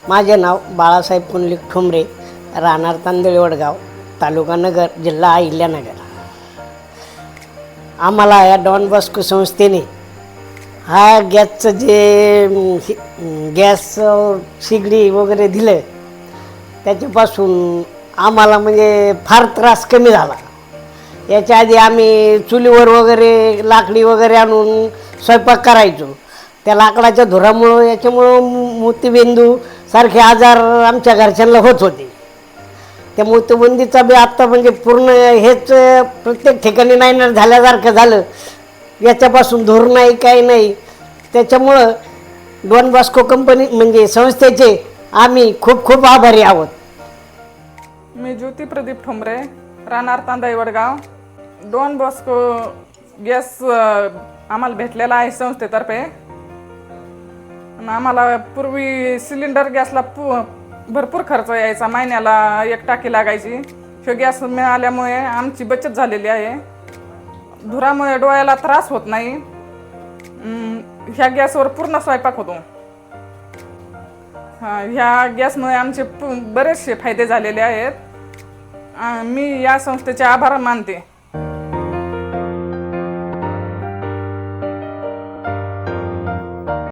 माझे नाव बाळासाहेब पुंडलिक ठोंबरे, राहणार तांदळी वडगाव, तालुका नगर, जिल्हा अहिल्यानगर. आम्हाला या डॉन बॉस्को संस्थेने हा गॅसचं जे गॅस शिगडी वगैरे दिलं त्याच्यापासून आम्हाला म्हणजे फार त्रास कमी झाला. याच्या आधी आम्ही चुलीवर वगैरे लाकडी वगैरे आणून स्वयंपाक करायचो. त्या लाकडाच्या धुरामुळं याच्यामुळं मोतीबिंदू सारखे आजार आमच्या घरच्यांना होत होते. त्या मोतीबिंदूचा बी आत्ता म्हणजे पूर्ण हेच प्रत्येक ठिकाणी नायनाट झाल्यासारखं झालं. याच्यापासून धूर नाही, काही नाही. त्याच्यामुळं डॉन बॉस्को कंपनी म्हणजे संस्थेचे आम्ही खूप खूप आभारी आहोत. मी ज्योती प्रदीप ठोंबरे, राहणार तांदळी वडगाव. डॉन बॉस्को गॅस आम्हाला भेटलेला आहे संस्थेतर्फे. आम्हाला पूर्वी सिलेंडर गॅसला भरपूर खर्च यायचा, महिन्याला 1 टाकी लागायची. हे गॅस मिळाल्यामुळे आमची बचत झालेली आहे. धुरामुळे डोळ्याला त्रास होत नाही. ह्या गॅसवर पूर्ण स्वयंपाक होतो. ह्या गॅसमुळे आमचे बरेचसे फायदे झालेले आहेत. मी या संस्थेचे आभार मानते.